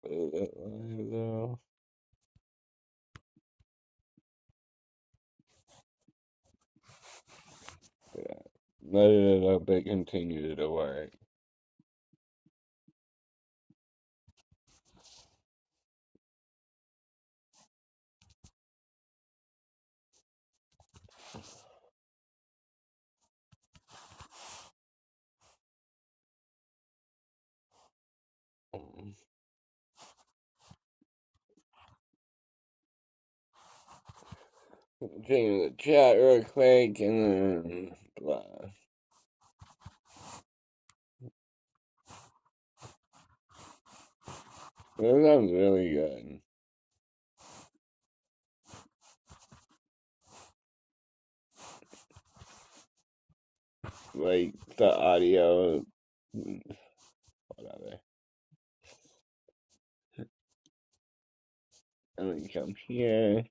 Is it live though? Yeah. Let it up, it continues to work. Change the chat real quick and then blah. That sounds really good. Like the audio, whatever. And then come here.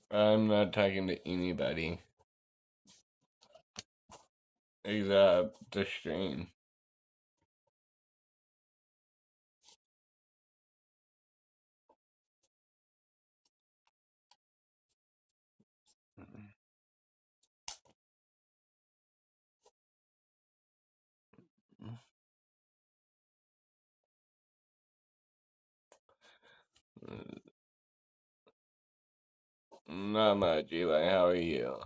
I'm not talking to anybody except the stream. Not much, Eli. How are you?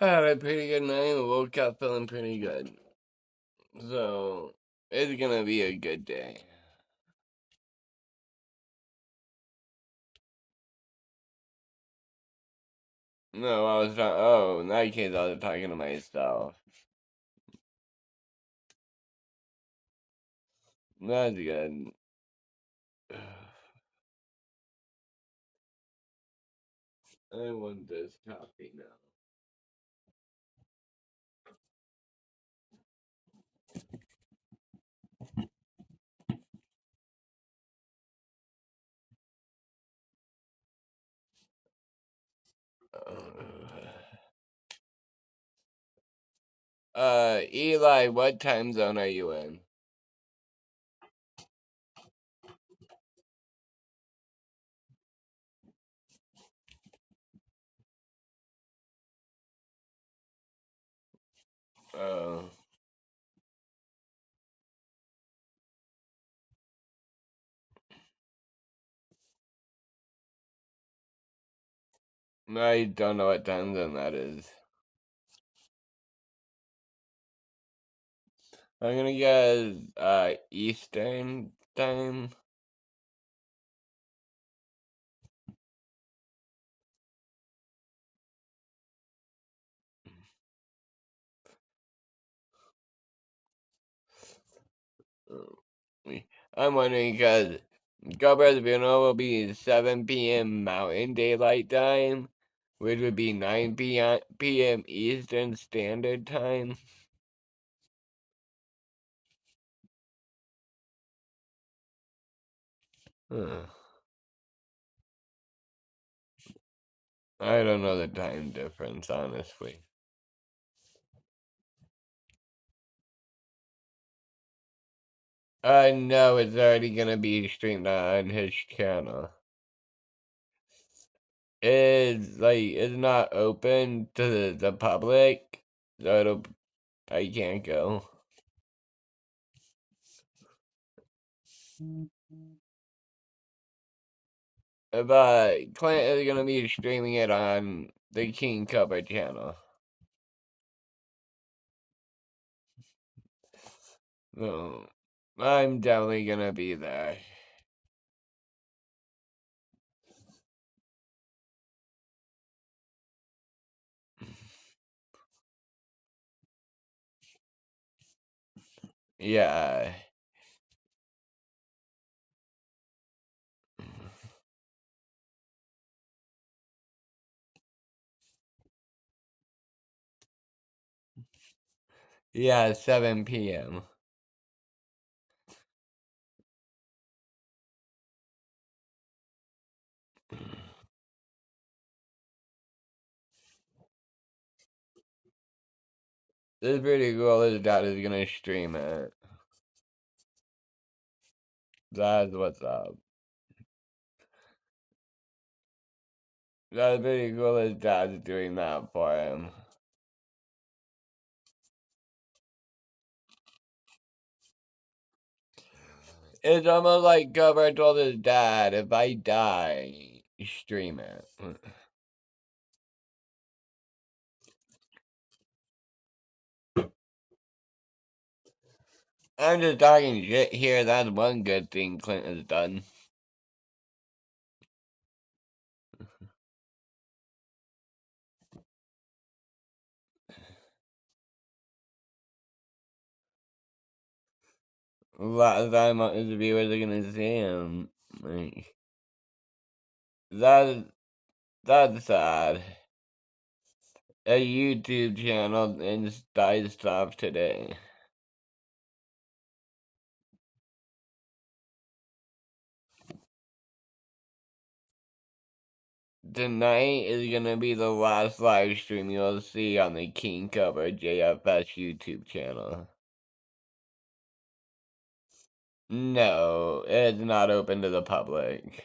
I had a pretty good night. Woke up feeling pretty good. So, it's gonna be a good day. No, I was not. Oh, in that case, I was talking to myself. That's good. I want this coffee now. Eli, what time zone are you in? Oh. I don't know what time zone that is. I'm gonna guess, Eastern time. I'm wondering because Cobra's funeral will be 7 p.m. Mountain Daylight Time, which would be 9 p.m. Eastern Standard Time. Huh. I don't know the time difference, honestly. No, it's already gonna be streamed on his channel. It's not open to the public, so I can't go. But Clint is gonna be streaming it on the King Cobra channel. So I'm definitely gonna be there. Yeah. Yeah, 7 p.m. This is pretty cool. His dad is gonna stream it. That's what's up. That's pretty cool. His dad's doing that for him. It's almost like Cobra told his dad, if I die, stream it. I'm just talking shit here. That's one good thing Clint has done. Last time his viewers are gonna see him. Like, that, that's sad. A YouTube channel and died stopped today. Tonight is gonna be the last live stream you'll see on the King Cobra JFS YouTube channel. No, it's not open to the public.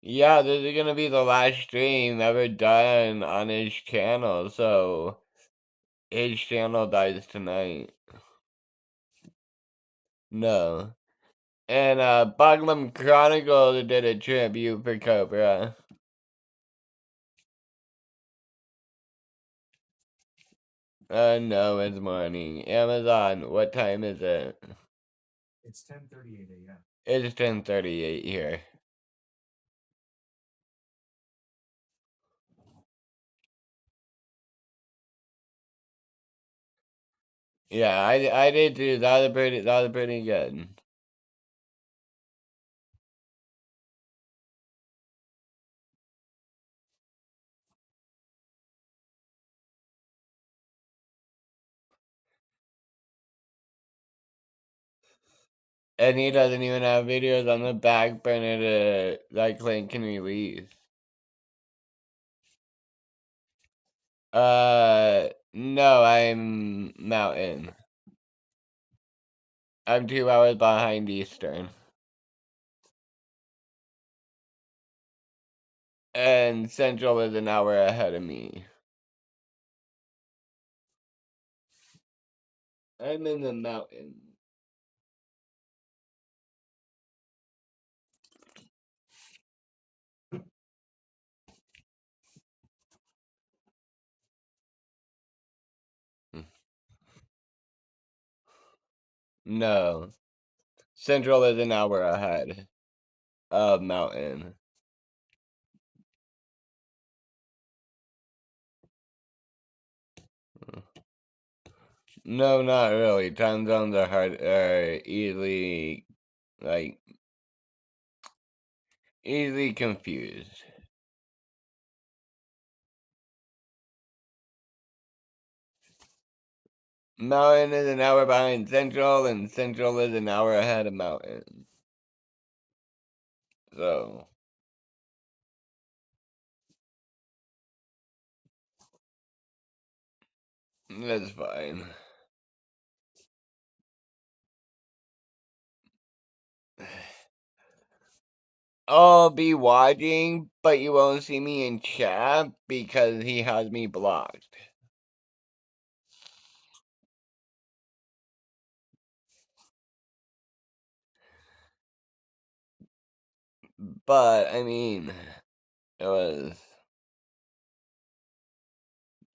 Yeah, this is gonna be the last stream ever done on his channel, so his channel dies tonight. No. And Buglum Chronicles did a tribute for Cobra. No, it's morning. Amazon, what time is it? It's 10:38 a.m. It's 10:38 here. Yeah, I did too. That was pretty good. And he doesn't even have videos on the back burner that Clint can release. No, I'm Mountain. I'm 2 hours behind Eastern. And Central is an hour ahead of me. I'm in the mountain. No. Central is an hour ahead of Mountain. No, not really. Time zones are easily, like, easily confused. Mountain is an hour behind Central, and Central is an hour ahead of Mountain. So, that's fine. I'll be watching, but you won't see me in chat because he has me blocked. But, I mean, it was...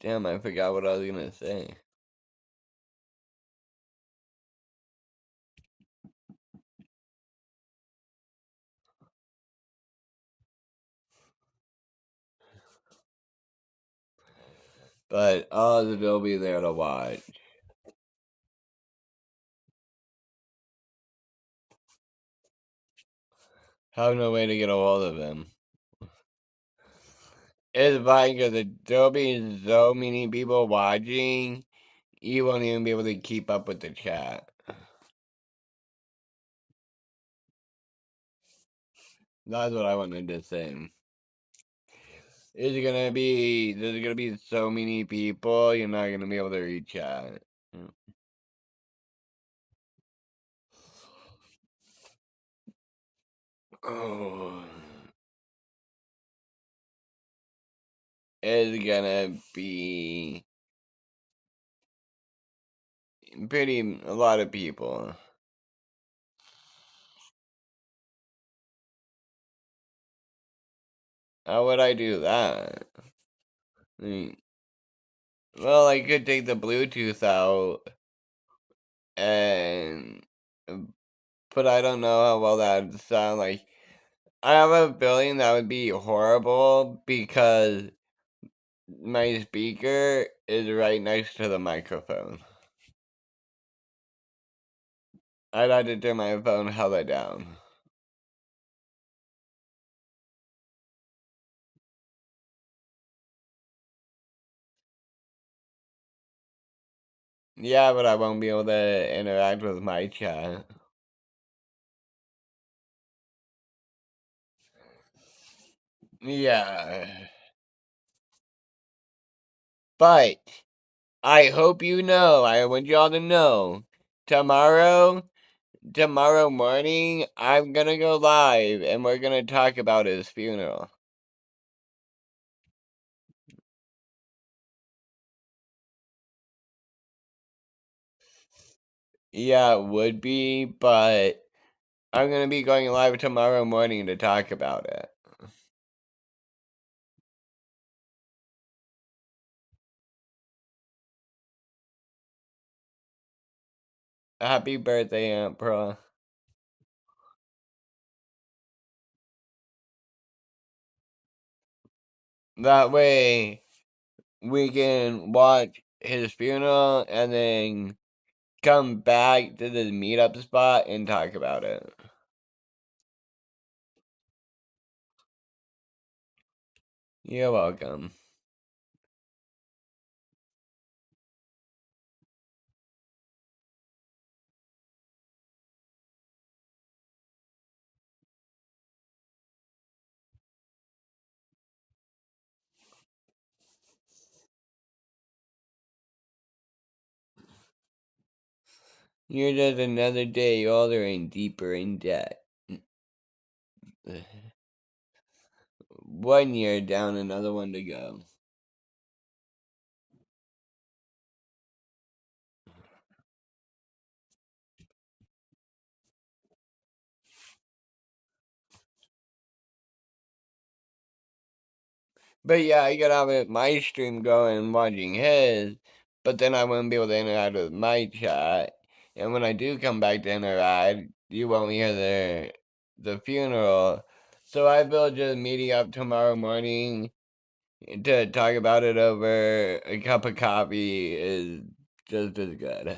Damn, I forgot what I was gonna say. But I'll still be there to watch. Have no way to get a hold of him. It's fine because there'll be so many people watching, you won't even be able to keep up with the chat. That's what I wanted to say. There's gonna be so many people, you're not gonna be able to read chat. Oh, it's gonna be a lot of people. How would I do that? Well, I could take the Bluetooth out and, but I don't know how well that would sound like. I have a feeling that would be horrible because my speaker is right next to the microphone. I'd have to turn my phone hella down. Yeah, but I won't be able to interact with my chat. Yeah. But I hope you know, I want y'all to know, tomorrow, tomorrow morning, I'm gonna go live and we're gonna talk about his funeral. Yeah, it would be, but I'm gonna be going live tomorrow morning to talk about it. Happy birthday, Aunt Pro. That way, we can watch his funeral and then come back to the meetup spot and talk about it. You're welcome. You're just another day older and deeper in debt. 1 year down, another one to go. But yeah, I could have it, my stream going watching his, but then I wouldn't be able to interact with my chat. And when I do come back to interact, you won't hear the funeral. So I feel just meeting up tomorrow morning to talk about it over a cup of coffee is just as good.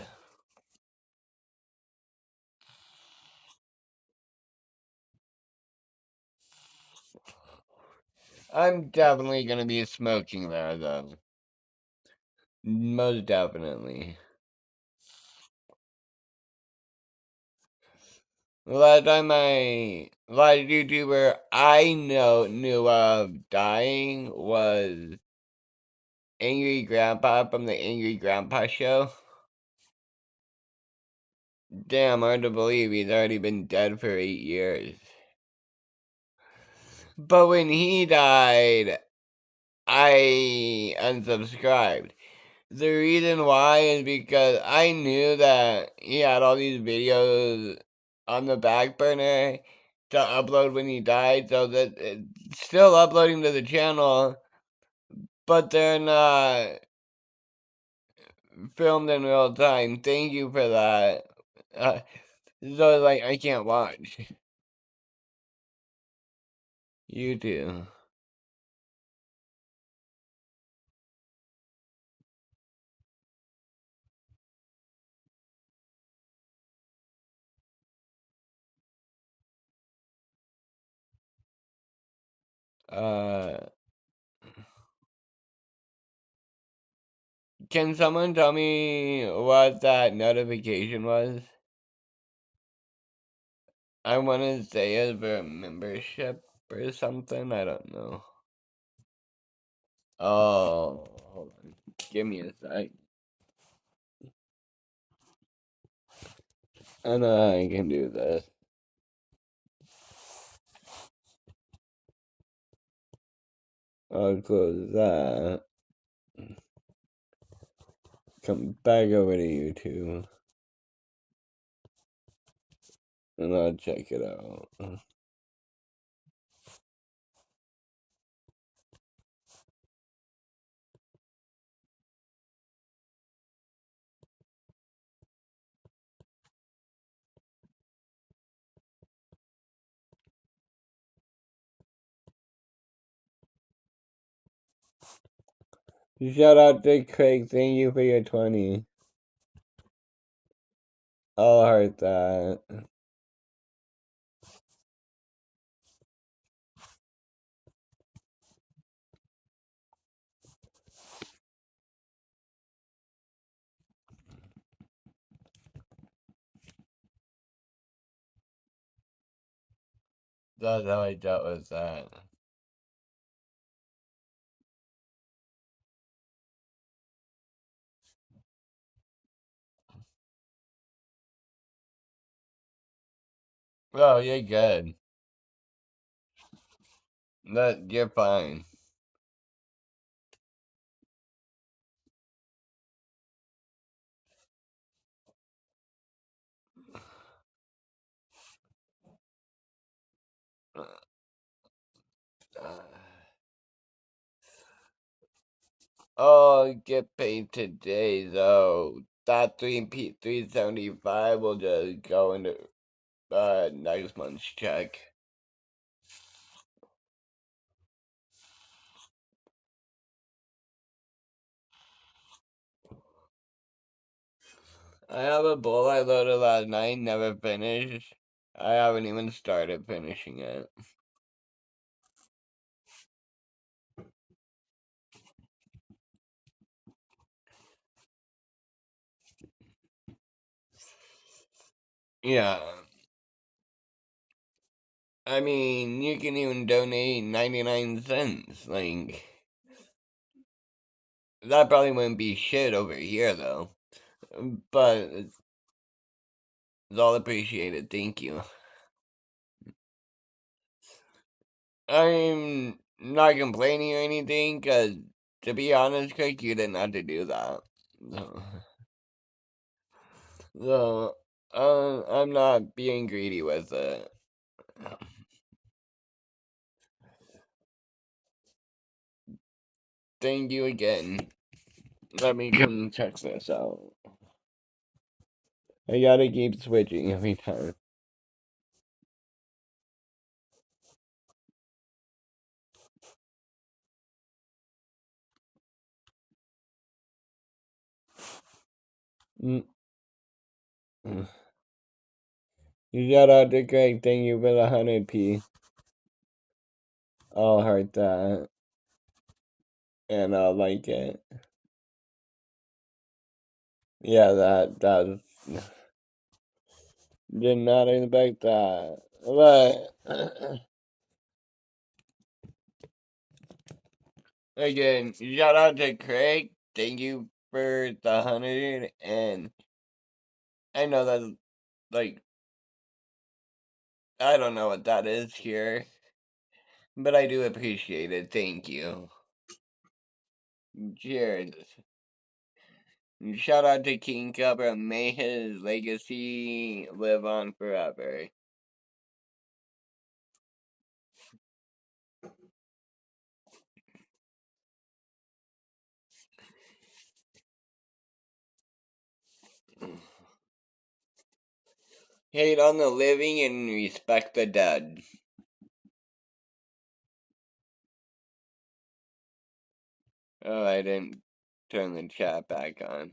I'm definitely gonna be smoking there though. Most definitely. Last YouTuber I knew of dying was Angry Grandpa from the Angry Grandpa Show. Damn, hard to believe he's already been dead for 8 years. But when he died, I unsubscribed. The reason why is because I knew that he had all these videos on the back burner to upload when he died, so that it's still uploading to the channel, but they're not filmed in real time. Thank you for that. Uh, so like I can't watch. You too. Uh Can someone tell me what that notification was? I want to say it's for a membership or something. I don't know. Oh, hold on. Give me a sec. I know I can do this. I'll close that. Come back over to YouTube. And I'll check it out. Shout out to Craig. Thank you for your 20. I'll heart that. That's how I dealt with that. Oh, you're good. That you're fine. Oh, get paid today though. That 375 will just go into next month's check. I have a bowl I loaded last night, never finished. I haven't even started finishing it. Yeah. I mean, you can even donate 99 cents. Like, that probably wouldn't be shit over here, though. But it's all appreciated. Thank you. I'm not complaining or anything, because to be honest, Craig, you didn't have to do that. So, I'm not being greedy with it. Thank you again. Let me come check this out. I gotta keep switching every time. Mm. Shout out to Craig. Thank you for the 100p. I'll heart that. And I'll like it. Yeah, that did not expect that. But again, shout out to Craig. Thank you for the 100. And I know that, like, I don't know what that is here, but I do appreciate it. Thank you. Cheers. Shout out to King Cobra. May his legacy live on forever. Hate on the living and respect the dead. Oh, I didn't turn the chat back on.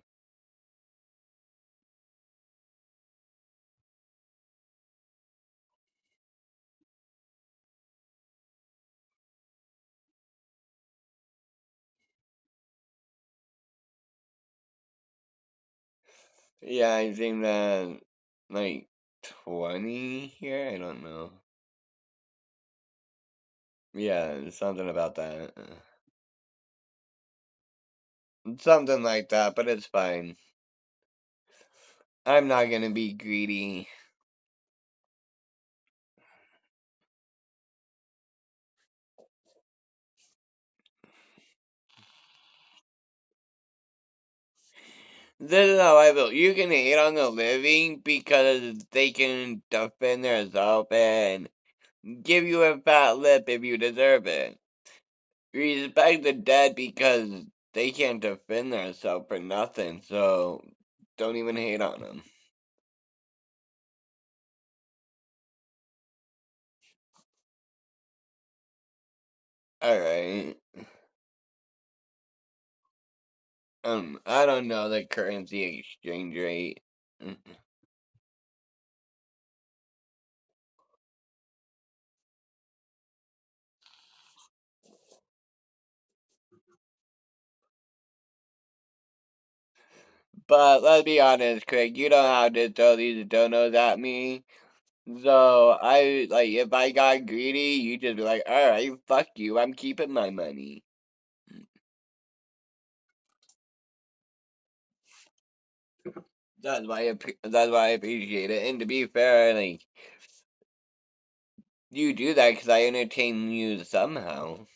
Yeah, I think that like 20 here. I don't know. Yeah, something about that. Something like that, but it's fine. I'm not gonna be greedy. This is how I feel. You can hate on the living because they can defend themselves and give you a fat lip if you deserve it. Respect the dead because they can't defend themselves for nothing, so don't even hate on them. Alright. I don't know the currency exchange rate. Mm. But let's be honest, Craig, you don't have to throw these donos at me. So I like if I got greedy, you just be like, alright, fuck you, I'm keeping my money. That's why I appreciate it. And to be fair, like you do that because I entertain you somehow.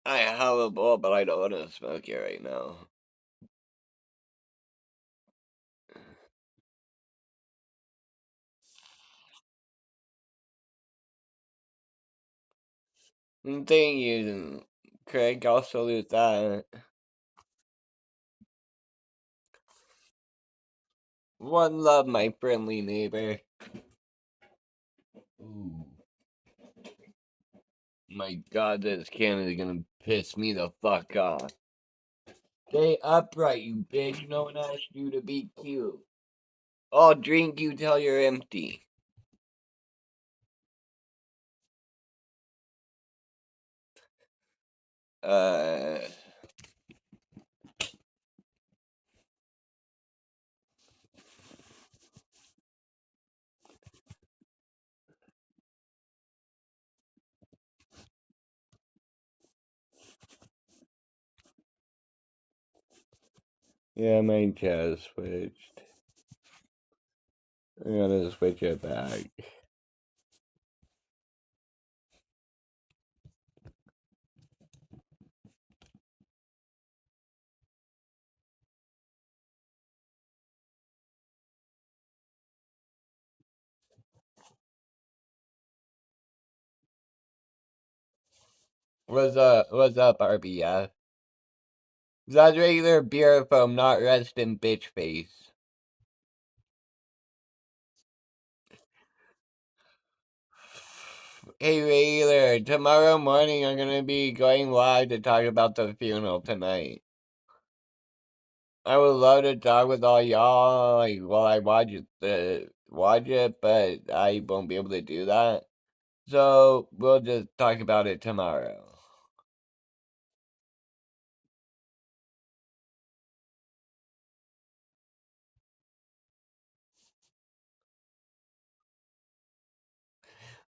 I have a bowl, but I don't want to smoke it right now. Thank you, Craig. I'll salute that. One love, my friendly neighbor. Ooh. My God, this can is gonna piss me the fuck off. Stay upright, you bitch. No one asked you to be cute. I'll drink you till you're empty. Uh, yeah, my chat switched. I gotta switch it back. What's up, RBF? That's regular beer foam, not resting bitch face. Hey, regular, tomorrow morning I'm gonna be going live to talk about the funeral tonight. I would love to talk with all y'all, like, while I watch it, but I won't be able to do that. So, we'll just talk about it tomorrow.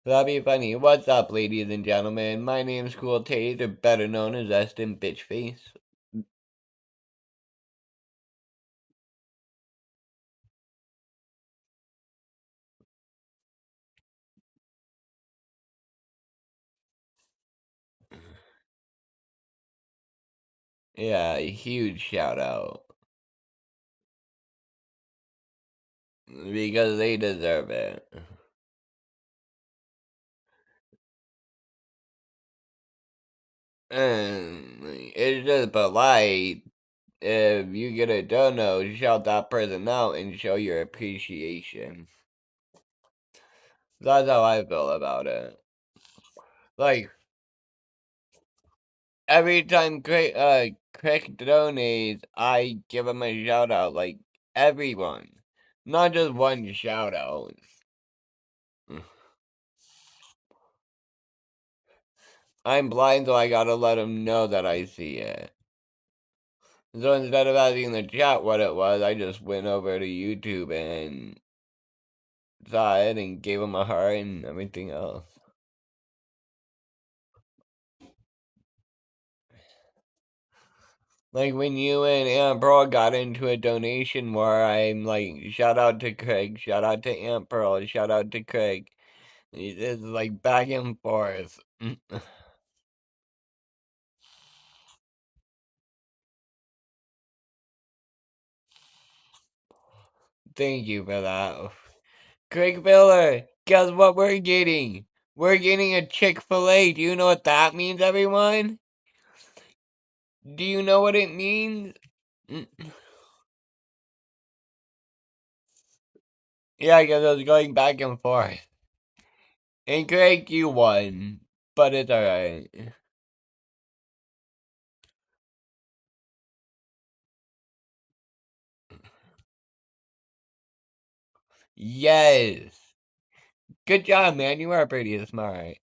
That'd be funny. What's up, ladies and gentlemen? My name's Cool Taser, better known as Eston Bitchface. Yeah, huge shout out. Because they deserve it. And it's just polite if you get a dono, shout that person out and show your appreciation. That's how I feel about it. Like, every time Crick donates, I give him a shout out, like everyone, not just one shout out. I'm blind, so I gotta let him know that I see it. So instead of asking in the chat what it was, I just went over to YouTube and saw it and gave him a heart and everything else. Like when you and Aunt Pearl got into a donation war, I'm like, shout out to Craig, shout out to Aunt Pearl, shout out to Craig. It's like back and forth. Thank you for that. Craig Miller, guess what we're getting? We're getting a Chick-fil-A. Do you know what that means, everyone? Do you know what it means? Yeah, because I was going back and forth. And Craig, you won. But it's alright. Yes. Good job, man. You are pretty smart.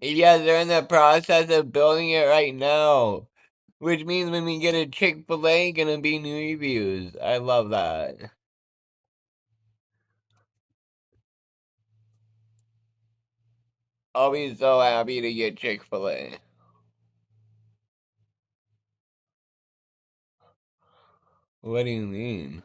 Yeah, they're in the process of building it right now. Which means when we get a Chick-fil-A, gonna be new reviews. I love that. I'll be so happy to get Chick-fil-A. What do you mean?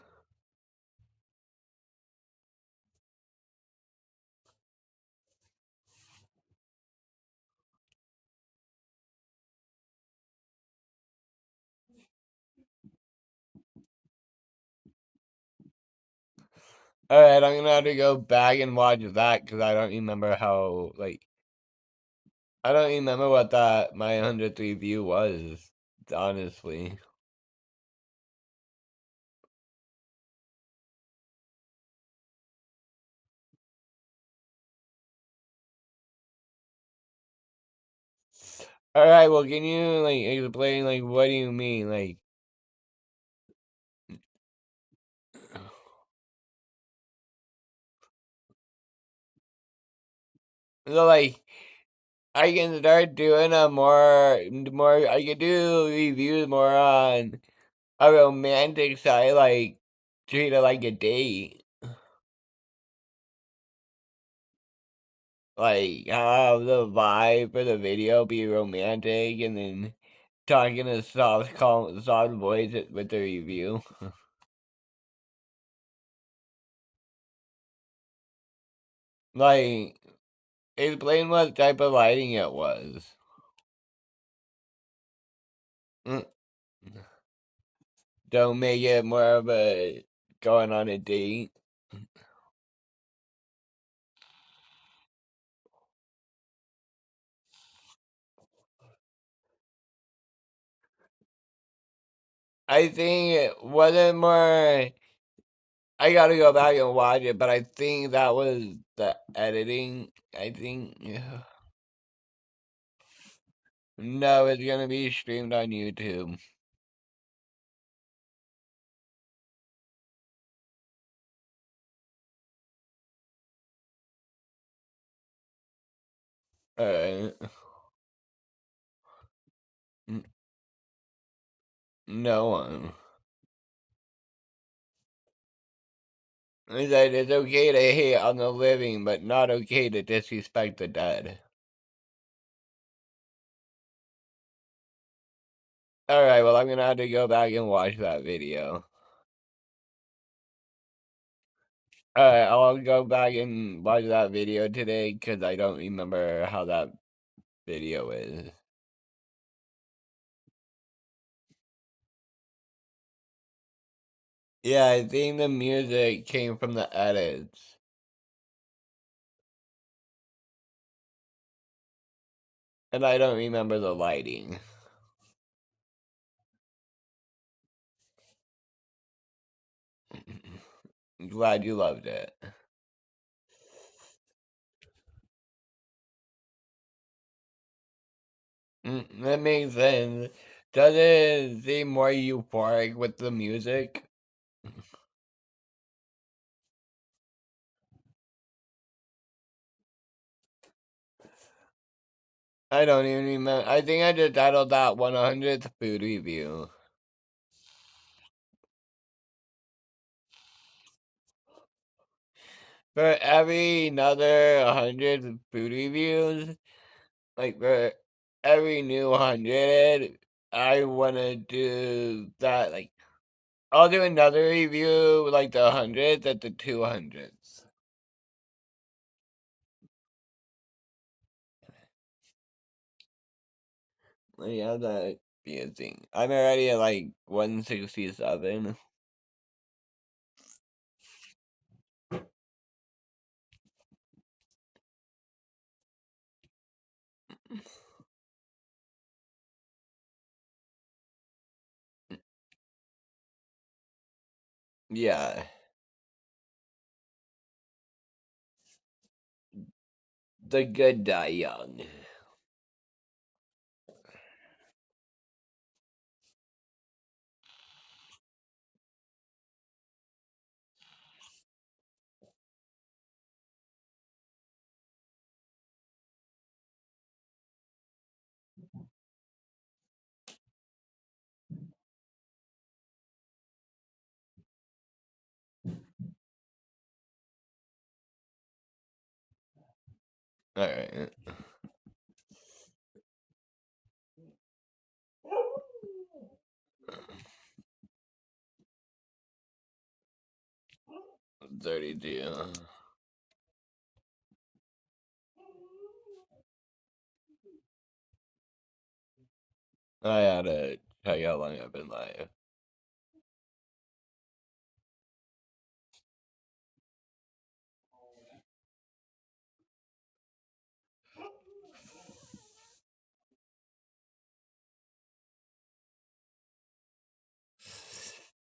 Alright, I'm gonna have to go back and watch that because I don't remember how, like, I don't remember what that my 100th review was, honestly. Alright, well, can you, like, explain, like, what do you mean? Like, so, like, I can start doing a I can do reviews more on a romantic side, like, treat it like a date. Like, have the vibe for the video be romantic, and then talking in a soft voice with the review. Like, explain what type of lighting it was. Mm, Don't make it more of a going on a date. I think it wasn't more. I gotta go back and watch it, but I think that was the editing. I think. Yeah. No, it's gonna be streamed on YouTube. Alright. No one. He said it's okay to hate on the living, but not okay to disrespect the dead. Alright, well, I'm gonna have to go back and watch that video. Alright, I'll go back and watch that video today because I don't remember how that video is. Yeah, I think the music came from the edits. And I don't remember the lighting. Glad you loved it. That makes sense. Does it seem more euphoric with the music? I don't even remember. I think I just titled that 100th food review. For every another 100 food reviews, like for every new 100, I want to do that. Like, I'll do another review, like the 100th at the 200s. Like, how that be a thing? I'm already at like 167. Yeah, the good die young. Alright. 32. I had to check how long I've been live.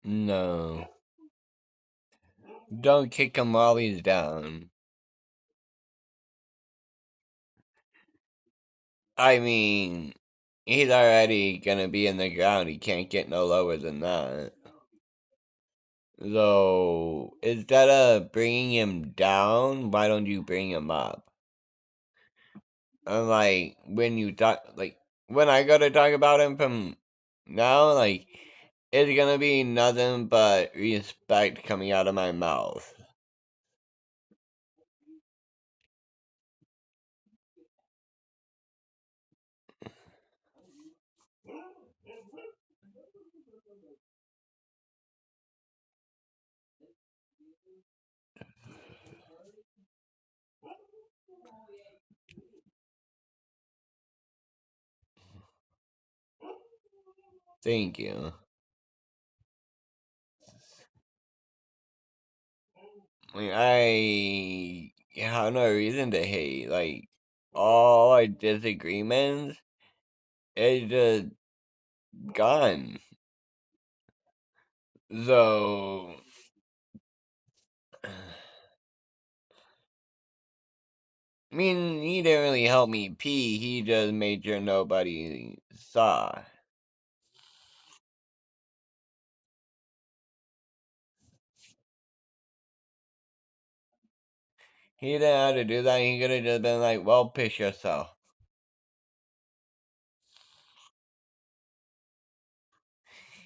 No. Don't kick him while he's down. I mean, he's already gonna be in the ground. He can't get no lower than that. So, instead of bringing him down, why don't you bring him up? And like, when you talk, like, when I go to talk about him from now, like, it's gonna be nothing but respect coming out of my mouth. Thank you. Like, I have no reason to hate. Like, all our disagreements is just gone. So, I mean, he didn't really help me pee. He just made sure nobody saw. He didn't have to do that. He could have just been like, well, piss yourself.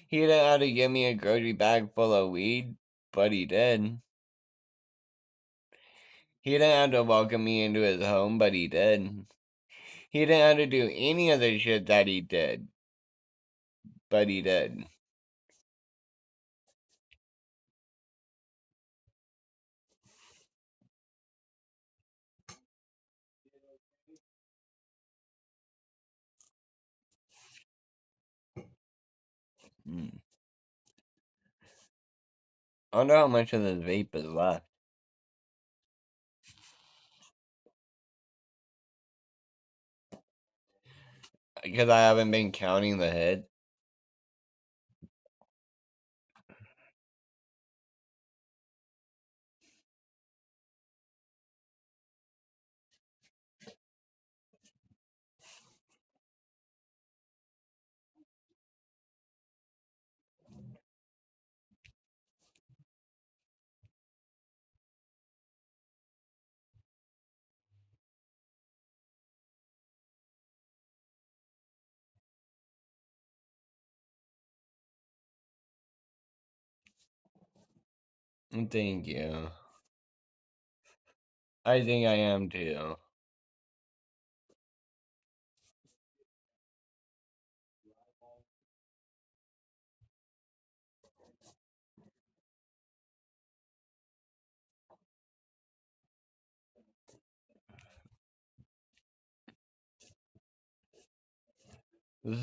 He didn't have to give me a grocery bag full of weed, but he did. He didn't have to welcome me into his home, but he did. He didn't have to do any of the shit that he did, but he did. Hmm. I wonder how much of this vape is left. Because I haven't been counting the hit. Thank you. I think I am too.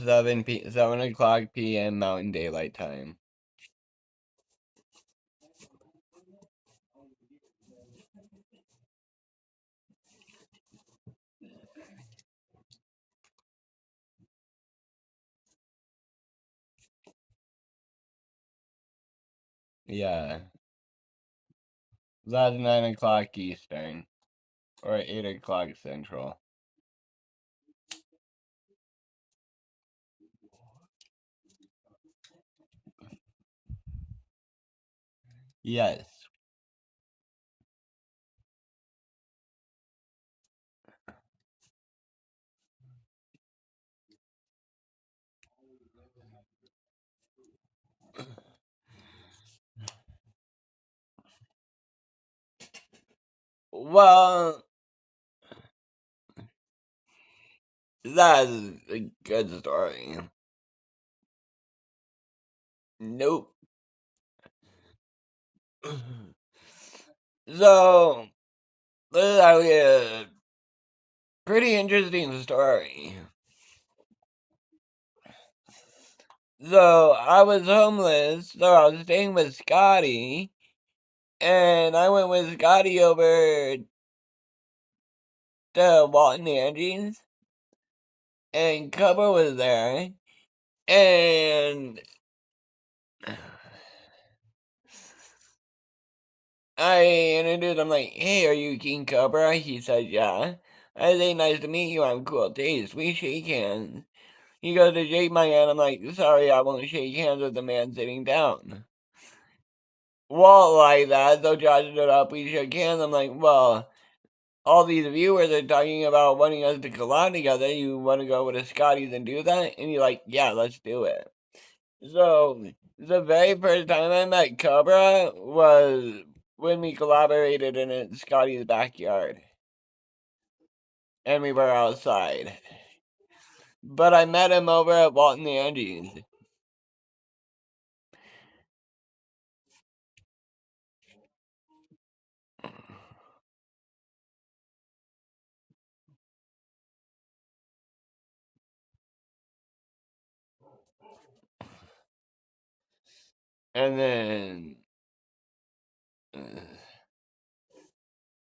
Seven 7 o'clock p.m. Mountain Daylight Time. Yeah. That's 9 o'clock Eastern. Or 8 o'clock Central. Yes. Well, that's a good story. Nope. So, this is actually a pretty interesting story. So, I was homeless, so I was staying with Scotty, and I went with Scotty over to Walton Angie's, and Cobra was there, and I introduced him like, "Hey, are you King Cobra?" He said, "Yeah." I say, "Nice to meet you, I'm Cool Taste." We shake hands. He goes to shake my hand, I'm like, "Sorry, I won't shake hands with the man sitting down." Walt like that, so Josh stood up, we shook hands, I'm like, "Well, all these viewers are talking about wanting us to collab together, you wanna go over to Scotty's and do that?" And he's like, "Yeah, let's do it." So, the very first time I met Cobra was when we collaborated in Scotty's backyard. And we were outside. But I met him over at Walton Angie's. And then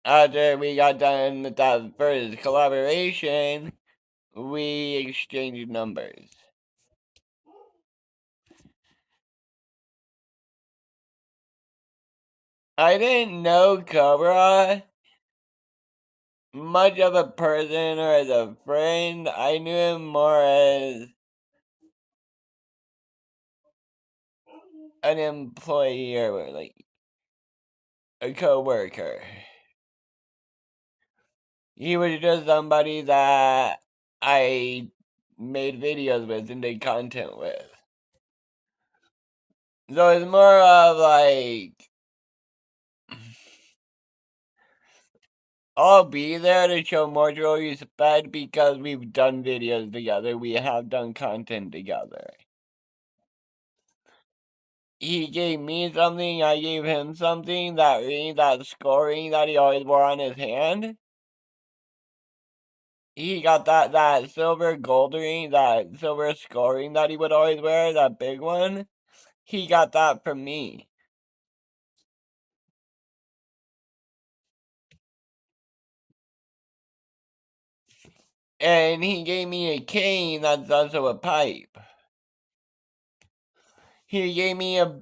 after we got done with that first collaboration, we exchanged numbers. I didn't know Cobra much of a person or as a friend. I knew him more as an employee or like a coworker. He was just somebody that I made videos with and did content with. So it's more of like I'll be there to show more respect because we've done videos together. We have done content together. He gave me something, I gave him something, that ring, that scoring that he always wore on his hand. He got that silver gold ring, that silver scoring that he would always wear, that big one. He got that from me. And he gave me a cane that's also a pipe. He gave me a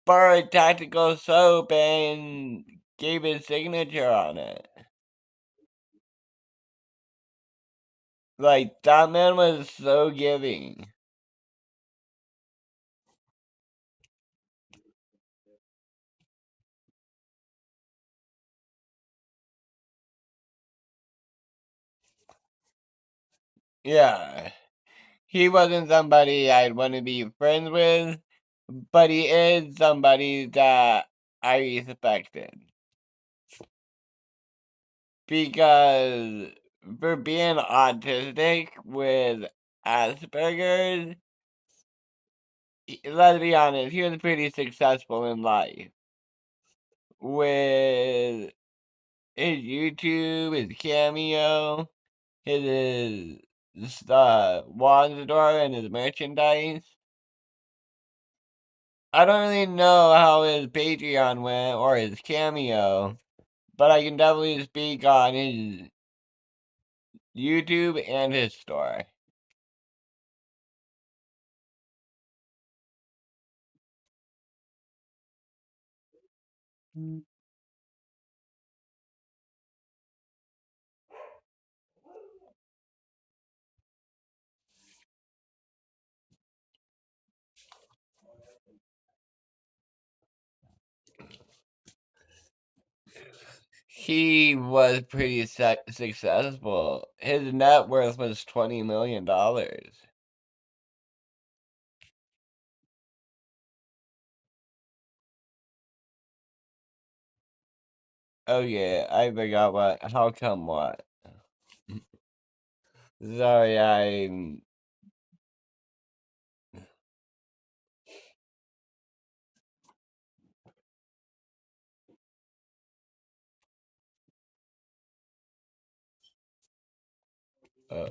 bar of tactical soap and gave his signature on it. Like, that man was so giving. Yeah. He wasn't somebody I'd want to be friends with, but he is somebody that I respected. Because for being autistic with Asperger's, let's be honest, he was pretty successful in life. With his YouTube, his Cameo, his Wand store and his merchandise. I don't really know how his Patreon went or his Cameo, but I can definitely speak on his YouTube and his store. He was pretty successful. His net worth was $20 million. Oh yeah, I forgot what. How come what? Sorry, I. Uh,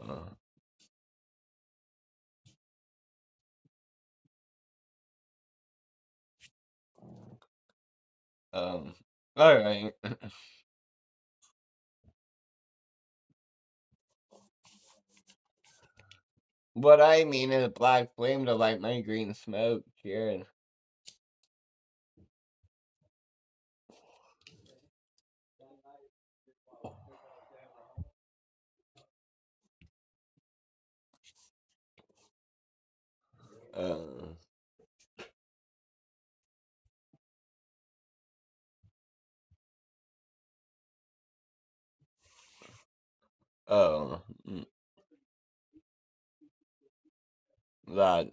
um. All right. What I mean is black flame to light my green smoke. Cheers. Uh. Oh. That.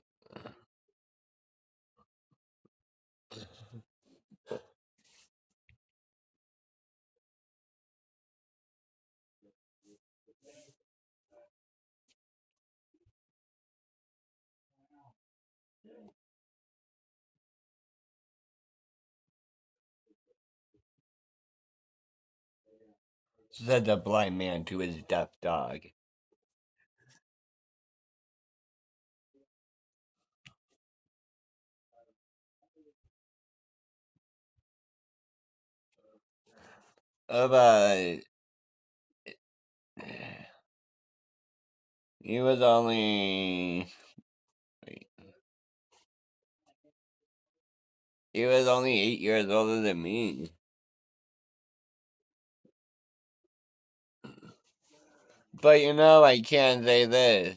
Said the blind man to his deaf dog. But he was only. Wait, he was only 8 years older than me. But I can say this.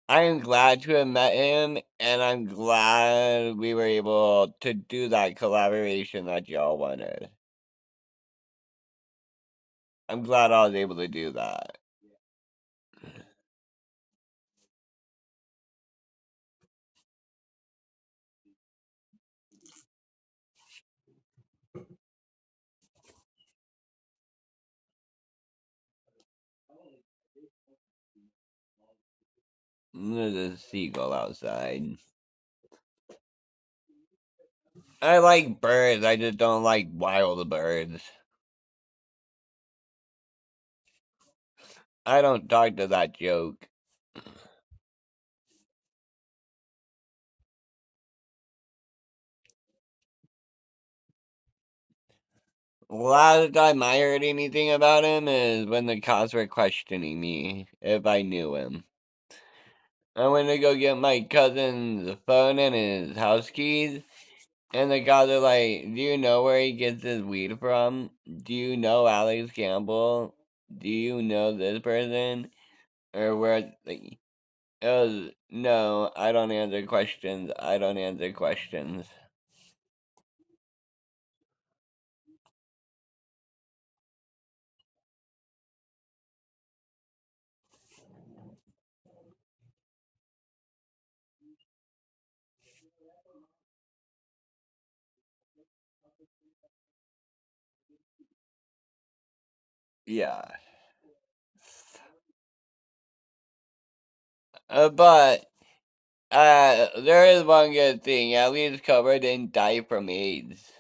I am glad to have met him, and I'm glad we were able to do that collaboration that y'all wanted. I'm glad I was able to do that. There's a seagull outside. I like birds, I just don't like wild birds. I don't talk to that joke. Last time I heard anything about him is when the cops were questioning me if I knew him. I went to go get my cousin's phone and his house keys, and the cops are like, "Do you know where he gets his weed from? Do you know Alex Campbell? Do you know this person? Or where?" Like, it was, no, I don't answer questions. I don't answer questions. Yeah. But there is one good thing. At least Cobra didn't die from AIDS.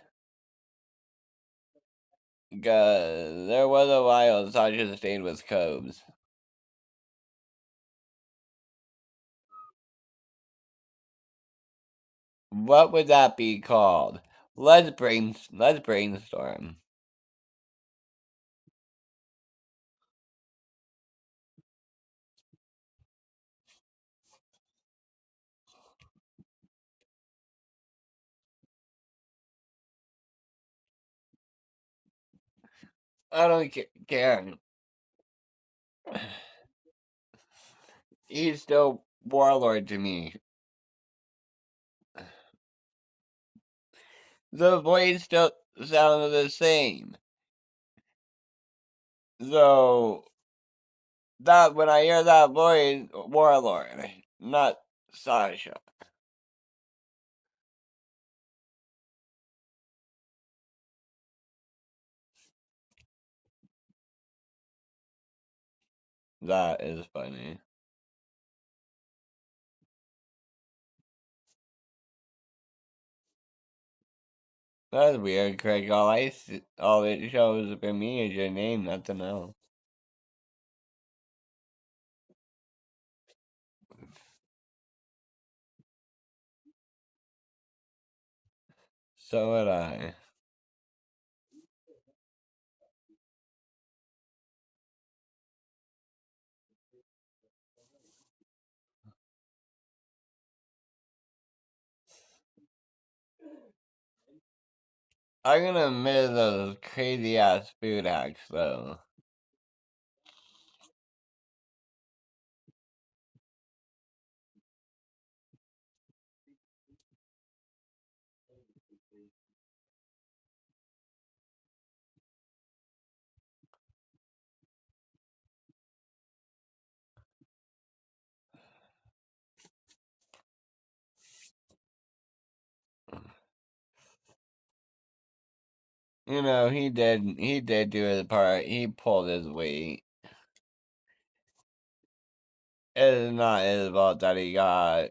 'Cause there was a while Sasha stayed with Cobes. What would that be called? Let's brainstorm. I don't care. He's still Warlord to me. The voice still sounds the same. So that when I hear that voice, Warlord, not Sasha. That is funny. That's weird, Craig. All it shows for me is your name, nothing else. So would I. I'm gonna miss those crazy ass food hacks though. You know, he did do his part. He pulled his weight. It's not his fault that he got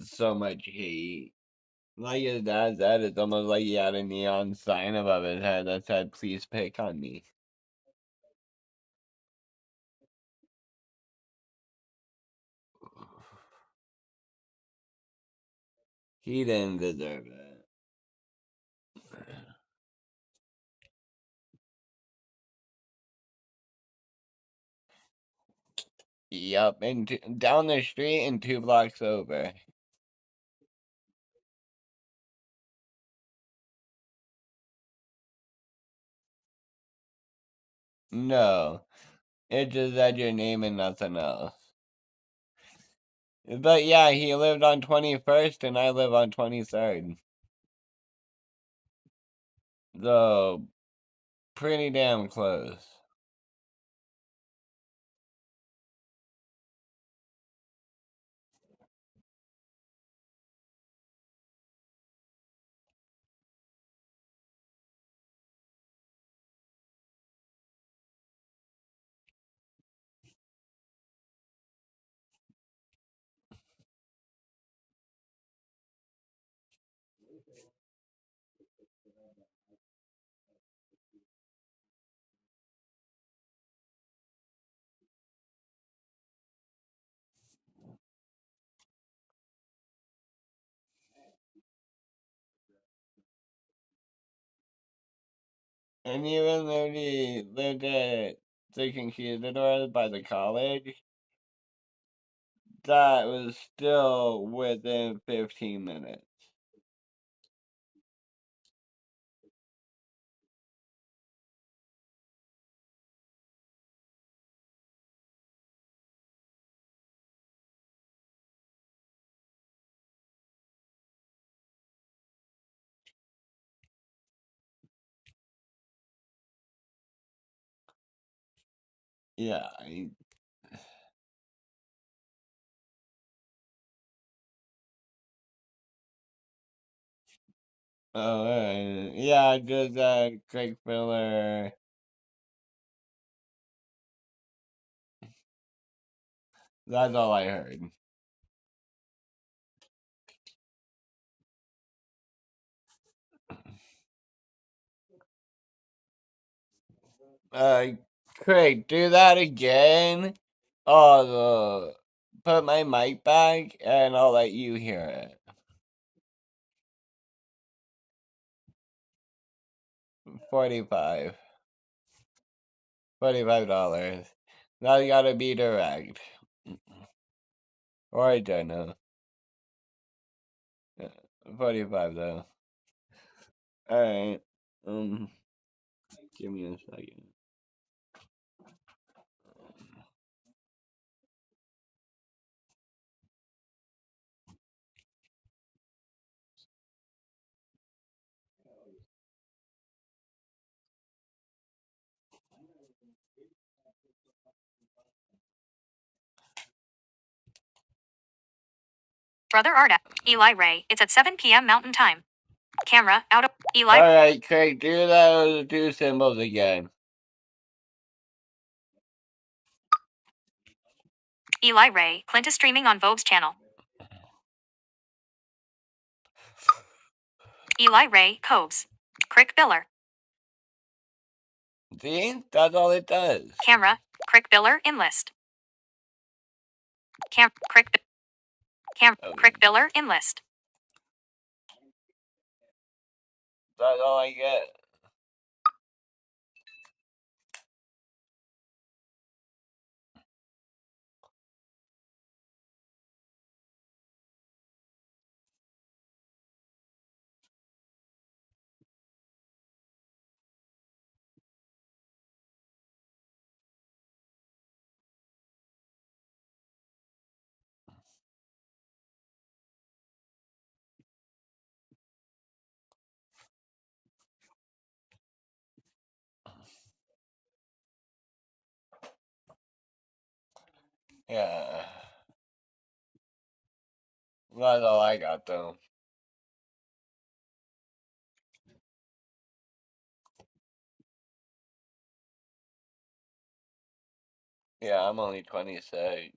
so much hate. Like his dad said, it's almost like he had a neon sign above his head that said, "Please pick on me." He didn't deserve it. Yup, and down the street and 2 blocks over. No, it just said your name and nothing else. But yeah, he lived on 21st and I live on 23rd. So, pretty damn close. And even though he lived at the Conquistador by the college, that was still within 15 minutes. Yeah. Oh, yeah, just Craig Filler. That's all I heard. Uh, Craig, do that again. Oh, put my mic back, and I'll let you hear it. 45. $45. Now you gotta be direct. Or I don't know. 45 though. Alright. Um, give me a second. Brother Arda. Eli Ray. It's at 7 p.m. Mountain Time. Camera out of Eli. Alright, Craig, do those two symbols again. Eli Ray. Clint is streaming on Vogue's channel. Eli Ray. Cobes. Crick Biller. See? That's all it does. Camera. Crick Biller in list. Crick. Okay. Crick Biller in list. That's all I get. Yeah. That's all I got though. Yeah, I'm only 26.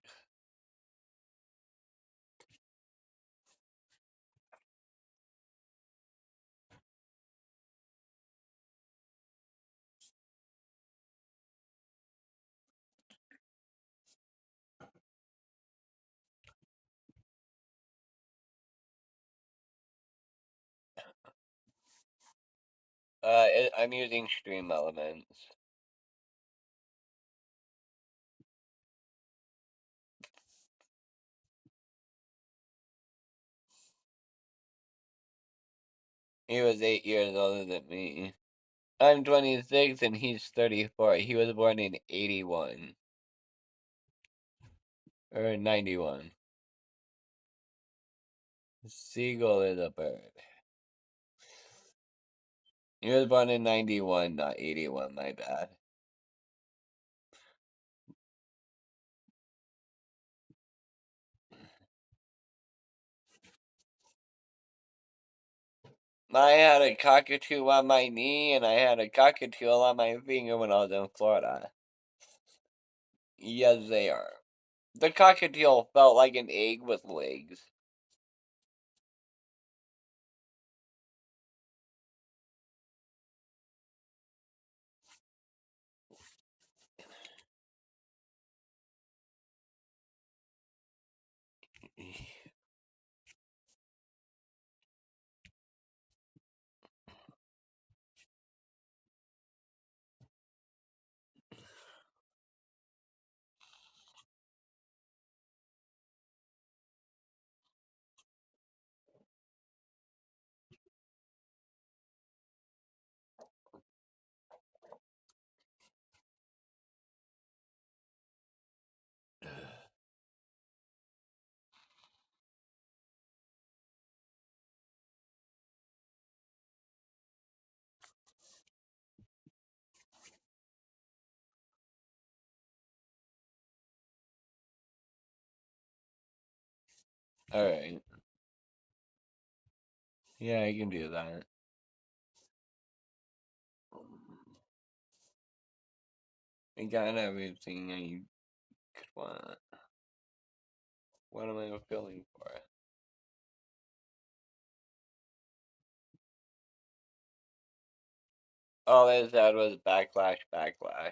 I'm using Stream Elements. He was 8 years older than me. I'm 26 and he's 34. He was born in 81. Or 91. Seagull is a bird. He was born in 91, not 81, my bad. I had a cockatoo on my knee and I had a cockatoo on my finger when I was in Florida. Yes, they are. The cockatiel felt like an egg with legs. Alright. Yeah, I can do that. I got everything I could want. What am I feeling for? All I said was backlash, backlash.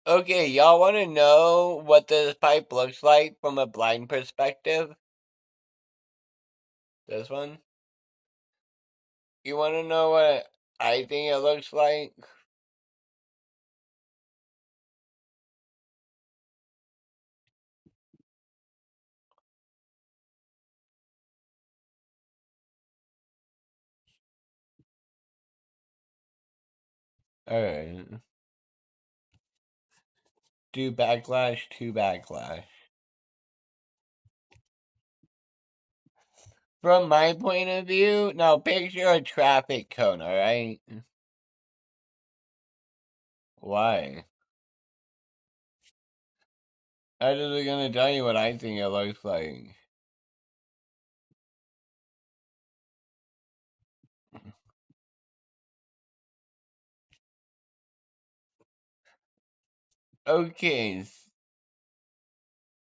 Okay, y'all want to know what this pipe looks like from a blind perspective? This one? You want to know what I think it looks like? Alright. Do backlash to backlash. From my point of view, now picture a traffic cone, alright? Why? I just gonna tell you what I think it looks like. Okay.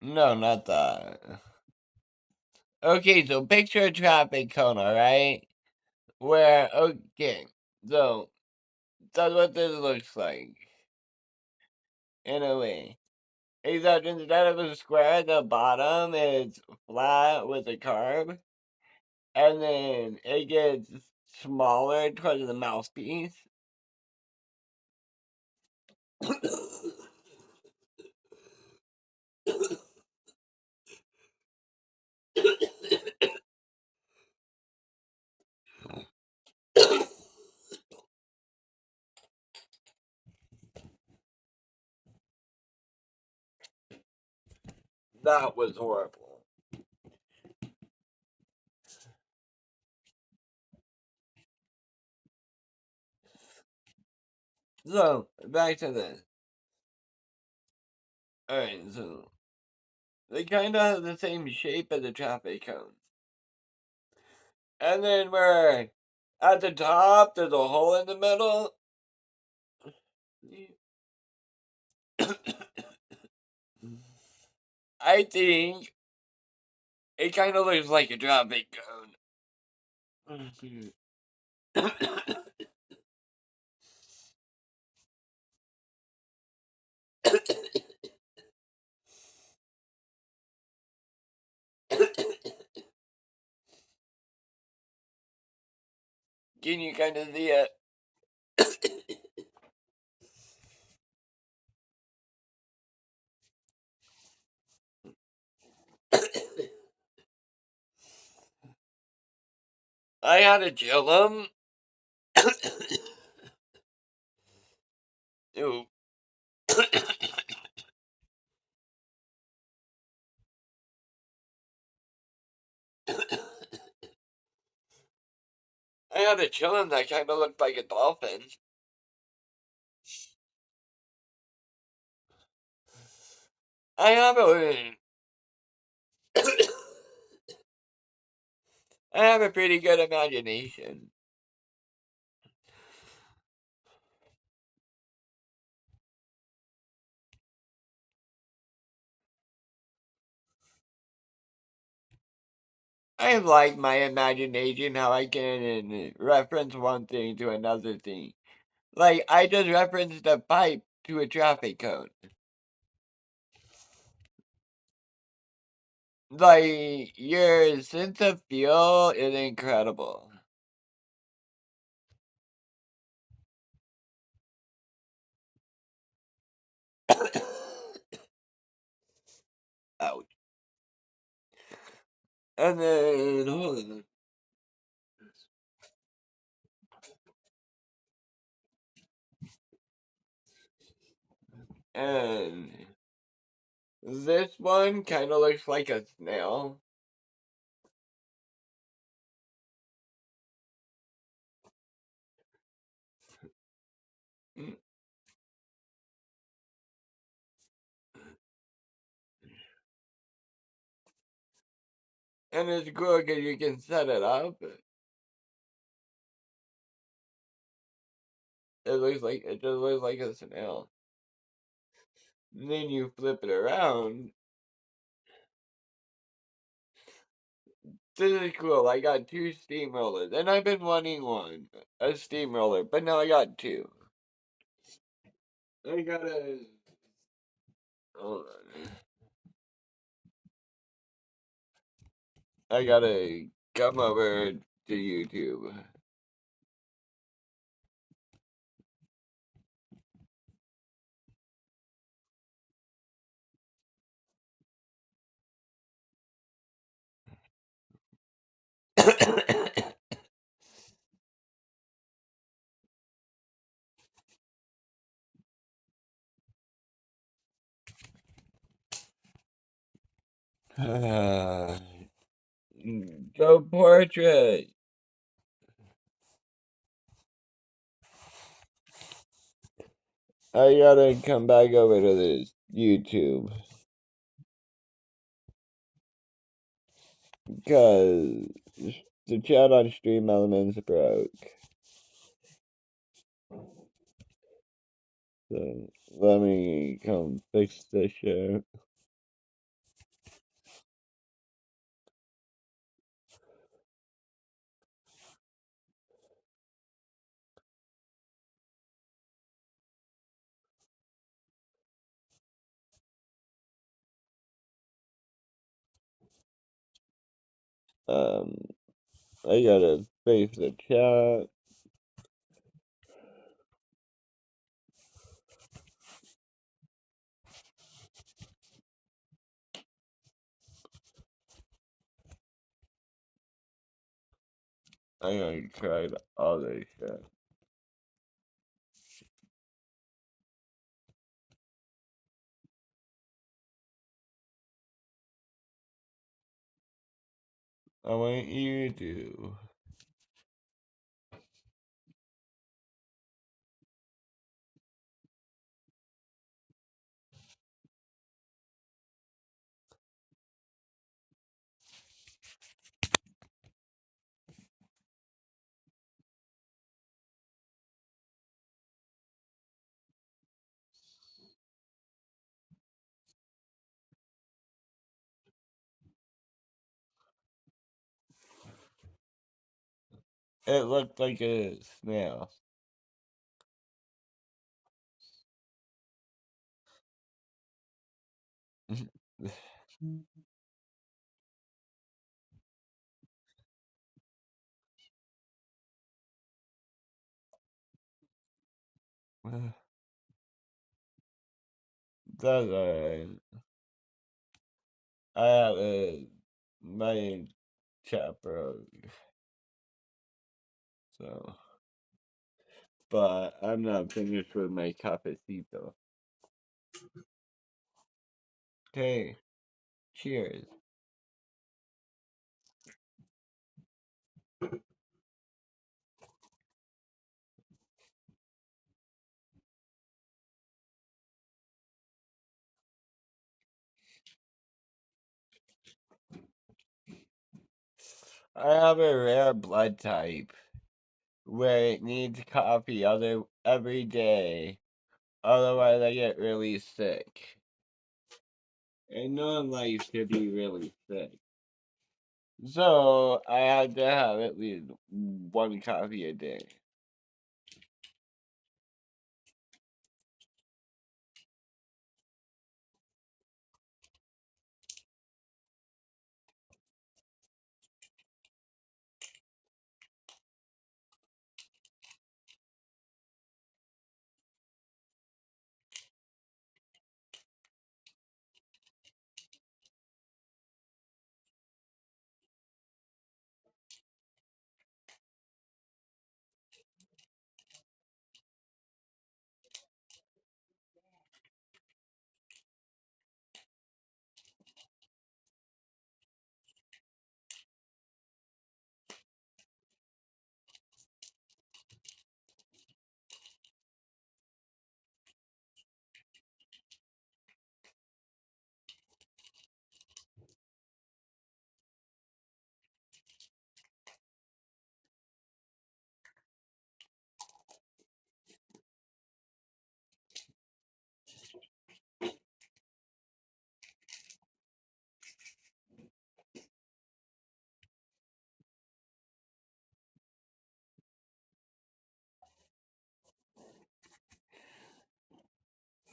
No, not that. Okay, so picture a traffic cone, alright? Where, okay, so, that's what this looks like. In a way. Except instead of a square at the bottom, it's flat with a curve. And then it gets smaller towards the mouthpiece. That was horrible. So, back to this. Alright, so they kind of have the same shape as a traffic cone. And then where at the top there's a hole in the middle. I think it kind of looks like a traffic cone. Can you kind of see it? I had to chill him. Ew. I had a chillin that kind of looked like a dolphin. I have a, I have a pretty good imagination. I like my imagination, how I can reference one thing to another thing. Like, I just referenced a pipe to a traffic cone. Like, your sense of feel is incredible. Ouch. And then, hold on. And this one kind of looks like a snail. And it's cool because you can set it up. It just looks like a snail. And then you flip it around. This is cool. I got 2 steamrollers, and I've been wanting a steamroller, but now I got 2. I gotta hold on. I gotta come over to YouTube. Go portrait. I gotta come back over to this YouTube. Because the chat on Stream Elements broke. So let me come fix this shit. I gotta fix the chat. I'm gonna try the other shit. I want you to. It looked like a snail. That's alright. I have my chat broke, so. But I'm not finished with my cafecito. Okay, cheers. I have a rare blood type where it needs coffee every day. Otherwise, I get really sick. And no one likes to be really sick. So, I had to have at least 1 coffee a day.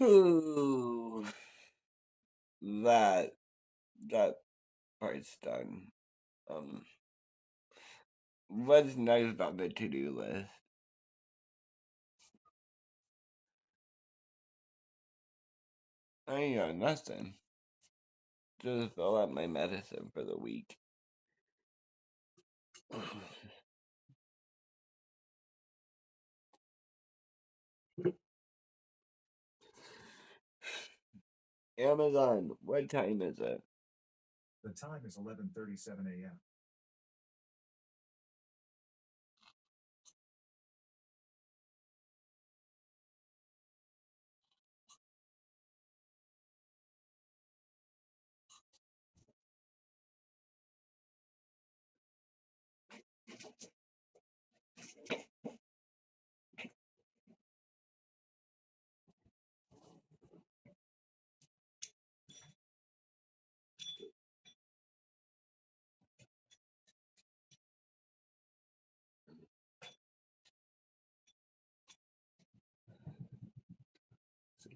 Ooh, that that part's done. Um, what's next on the to-do list? I ain't got nothing. Just fill out my medicine for the week. Amazon, what time is it? The time is 11:37 a.m.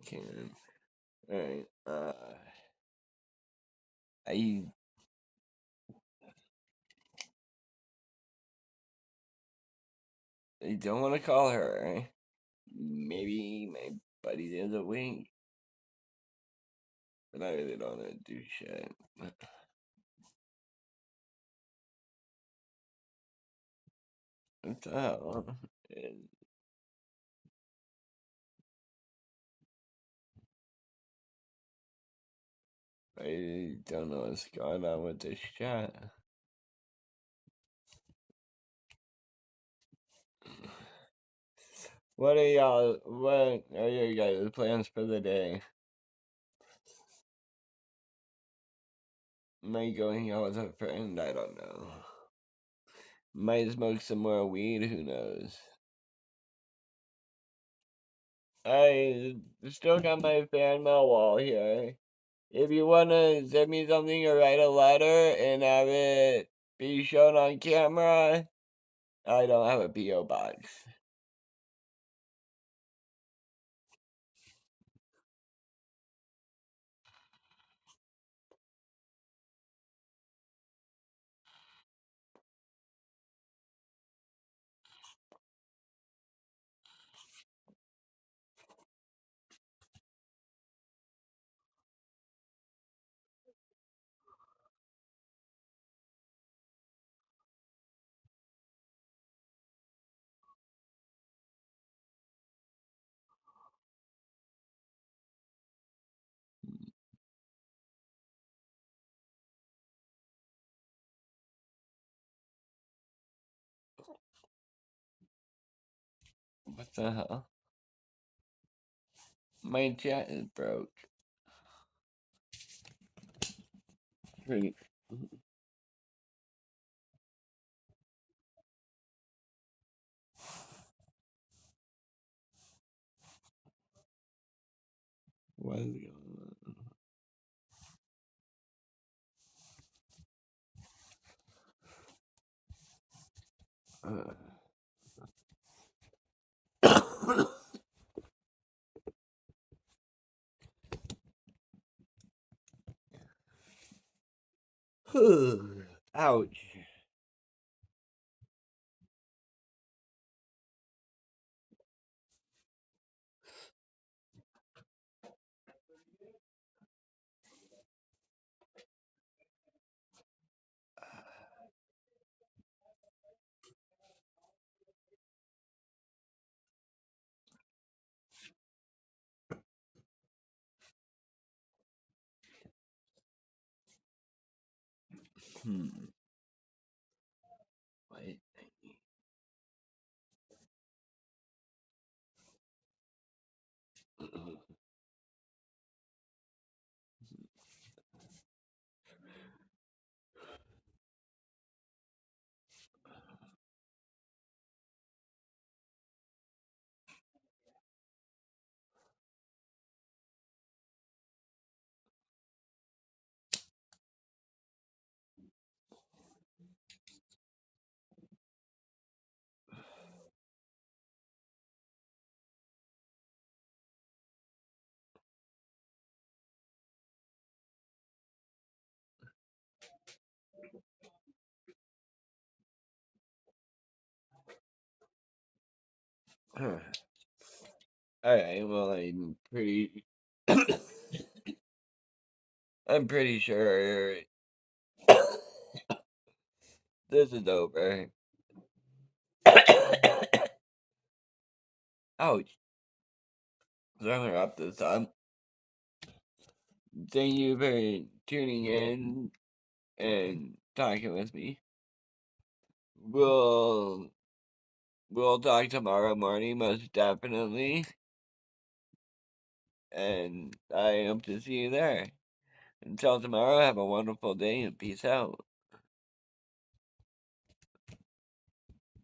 Can. Alright, I don't want to call her. Maybe my buddy the other week. But I really don't want to do shit. What the hell? I don't know what's going on with this chat. What are your guys' plans for the day? Might going out with a friend, I don't know. Might smoke some more weed, who knows? I still got my fan mail wall here. If you wanna send me something or write a letter and have it be shown on camera, I don't have a P.O. box. What the hell? My chat is broke. Pretty. What is going on? Ouch. Hmm. What? Alright, well, I'm pretty sure this is over. Ouch. Throwing up this time. Thank you for tuning in and talking with me. We'll talk tomorrow morning, most definitely. And I hope to see you there. Until tomorrow, have a wonderful day and peace out.